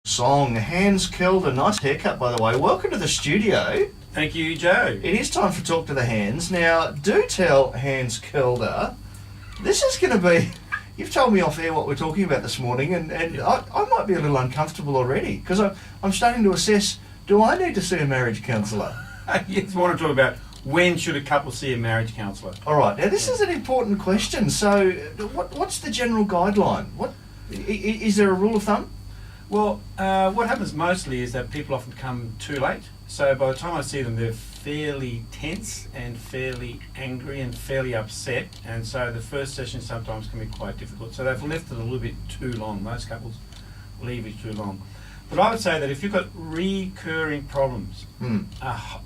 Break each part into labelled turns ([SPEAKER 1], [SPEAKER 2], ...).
[SPEAKER 1] Song. Hans Kelder, nice haircut by the way. Welcome to the studio.
[SPEAKER 2] Thank you, Joe.
[SPEAKER 1] It is time for Talk to the Hands. Now, do tell Hans Kelder, this is going to be, you've told me off air what we're talking about this morning, and I might be a little uncomfortable already, because I'm starting to assess, do I need to see a marriage counsellor?
[SPEAKER 2] Yes, I want to talk about when should a couple see a marriage counsellor.
[SPEAKER 1] All right, now this is an important question. So, what's the general guideline? Is there a rule of thumb?
[SPEAKER 2] Well, what happens mostly is that people often come too late. So by the time I see them, they're fairly tense and fairly angry and fairly upset. And so the first session sometimes can be quite difficult. So they've left it a little bit too long. Most couples leave it too long. But I would say that if you've got recurring problems,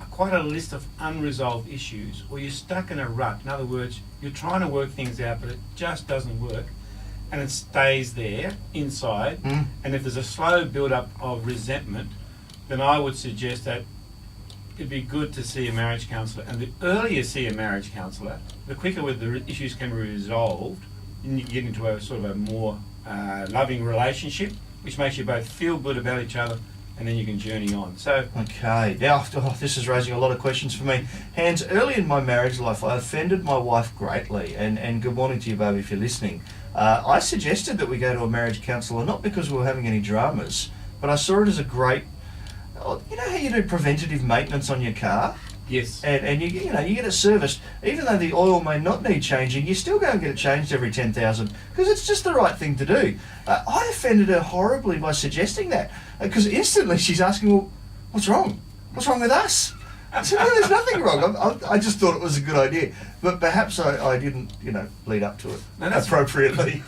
[SPEAKER 2] quite a list of unresolved issues, or you're stuck in a rut, in other words, you're trying to work things out, but it just doesn't work, and it stays there inside, and if there's a slow build-up of resentment, then I would suggest that it'd be good to see a marriage counsellor. And the earlier you see a marriage counsellor, the quicker the issues can be resolved, and you get into a sort of a more loving relationship, which makes you both feel good about each other, and then you can journey on. So,
[SPEAKER 1] okay, now this is raising a lot of questions for me. Hans, early in my marriage life, I offended my wife greatly, and good morning to you, babe, if you're listening. I suggested that we go to a marriage counsellor, not because we were having any dramas, but I saw it as a great, you know how you do preventative maintenance on your car?
[SPEAKER 2] yes.
[SPEAKER 1] And you get it serviced, even though the oil may not need changing, you still go and get it changed every 10,000 because it's just the right thing to do. I offended her horribly by suggesting that, because instantly she's asking, well, what's wrong? What's wrong with us? I said, no, there's nothing wrong. I just thought it was a good idea, but perhaps I didn't, lead up to it appropriately.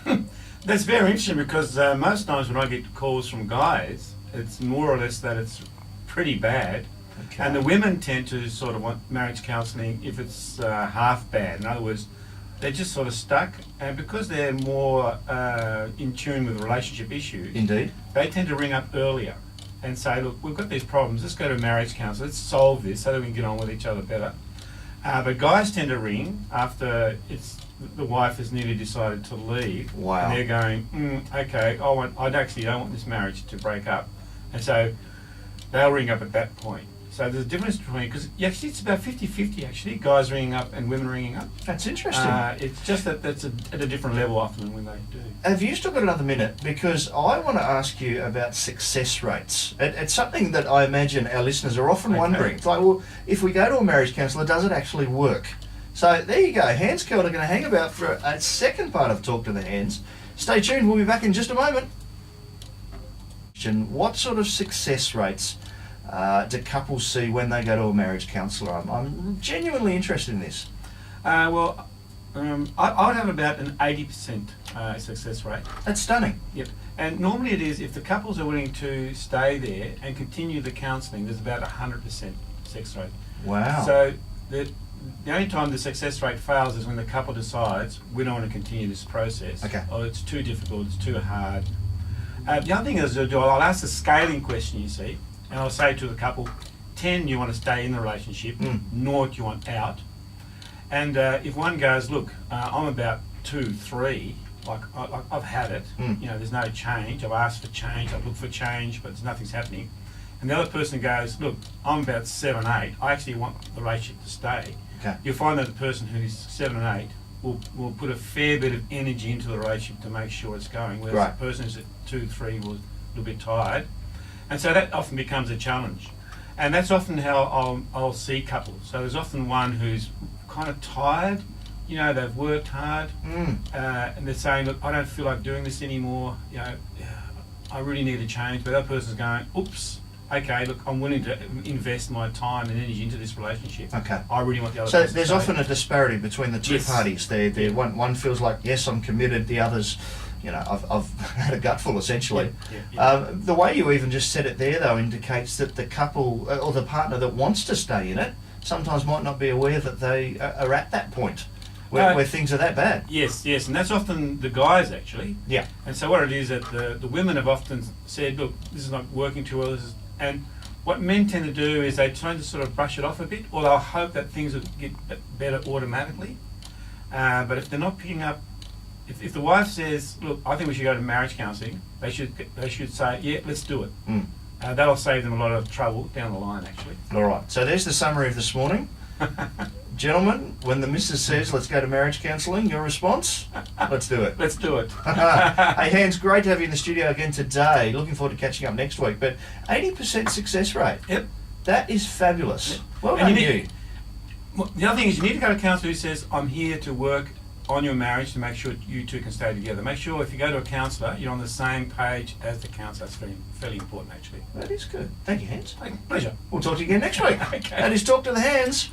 [SPEAKER 2] That's very interesting, because most times when I get calls from guys, it's more or less that it's pretty bad.
[SPEAKER 1] Okay.
[SPEAKER 2] And the women tend to sort of want marriage counselling if it's half bad. In other words, they're just sort of stuck, and because they're more in tune with relationship issues,
[SPEAKER 1] Indeed.
[SPEAKER 2] they tend to ring up earlier and say, look, we've got these problems, let's go to a marriage counsellor, let's solve this so that we can get on with each other better. But guys tend to ring after the wife has nearly decided to leave.
[SPEAKER 1] Wow.
[SPEAKER 2] And they're going, okay, I actually don't want this marriage to break up. And so they'll ring up at that point. So there's a difference between, because actually it's about 50-50 actually, guys ringing up and women ringing up.
[SPEAKER 1] That's interesting.
[SPEAKER 2] It's just that that's at a different level often when they do.
[SPEAKER 1] Have you still got another minute? Because I want to ask you about success rates. It's something that I imagine our listeners are often wondering. It's like, well, if we go to a marriage counsellor, does it actually work? So there you go. Hans Kelder going to hang about for a second part of Talk to the Hands. Stay tuned. We'll be back in just a moment. What sort of success rates do couples see when they go to a marriage counsellor? I'm genuinely interested in this.
[SPEAKER 2] I would have about an 80% success rate.
[SPEAKER 1] That's stunning.
[SPEAKER 2] Yep. And normally it is, if the couples are willing to stay there and continue the counselling, there's about 100% success rate.
[SPEAKER 1] Wow.
[SPEAKER 2] So the only time the success rate fails is when the couple decides, we don't want to continue this process.
[SPEAKER 1] Okay.
[SPEAKER 2] Or it's too difficult, it's too hard. The other thing is, I'll ask the scaling question, you see, and I'll say to the couple, 10 you want to stay in the relationship, 0 you want out. And if one goes, look, I'm about 2, 3, like I've had it, there's no change, I've asked for change, I've looked for change, but nothing's happening. And the other person goes, look, I'm about 7, 8, I actually want the relationship to stay.
[SPEAKER 1] Okay.
[SPEAKER 2] You'll find that the person who's 7 and 8 will put a fair bit of energy into the relationship to make sure it's going, whereas the person who's at 2, 3 was a little bit tired. And so that often becomes a challenge. And that's often how I'll see couples. So there's often one who's kind of tired, they've worked hard, and they're saying, look, I don't feel like doing this anymore, I really need a change. But that person's going, oops, okay, look, I'm willing to invest my time and energy into this relationship.
[SPEAKER 1] Okay.
[SPEAKER 2] I really want the other
[SPEAKER 1] So
[SPEAKER 2] person
[SPEAKER 1] there's
[SPEAKER 2] to
[SPEAKER 1] often a disparity between the two parties. One feels like, yes, I'm committed, the others, I've had a gutful essentially. The way you even just said it there though indicates that the couple or the partner that wants to stay in it sometimes might not be aware that they are at that point where things are that bad.
[SPEAKER 2] Yes, and that's often the guys actually.
[SPEAKER 1] Yeah.
[SPEAKER 2] And so what it is that the women have often said, look, this is not working too well, and what men tend to do is they tend to sort of brush it off a bit, or they'll hope that things will get better automatically. But if they're not picking up if the wife says, look, I think we should go to marriage counselling, they should say, yeah, let's do it.
[SPEAKER 1] Mm.
[SPEAKER 2] That'll save them a lot of trouble down the line, actually.
[SPEAKER 1] All right. So there's the summary of this morning. Gentlemen, when the missus says, let's go to marriage counselling, your response? Let's do it.
[SPEAKER 2] Let's do it.
[SPEAKER 1] Hey, Hans, great to have you in the studio again today. Looking forward to catching up next week. But 80% success rate.
[SPEAKER 2] Yep.
[SPEAKER 1] That is fabulous.
[SPEAKER 2] Yep.
[SPEAKER 1] Well
[SPEAKER 2] And
[SPEAKER 1] done,
[SPEAKER 2] you
[SPEAKER 1] you.
[SPEAKER 2] need- Well, the other thing is you need to go to a counsellor who says, I'm here to work on your marriage to make sure you two can stay together. Make sure if you go to a counsellor, you're on the same page as the counsellor. That's fairly important, actually.
[SPEAKER 1] That is good. Thank you, Hans.
[SPEAKER 2] Pleasure.
[SPEAKER 1] We'll talk to you again next week.
[SPEAKER 2] Okay.
[SPEAKER 1] That is Talk to the Hands.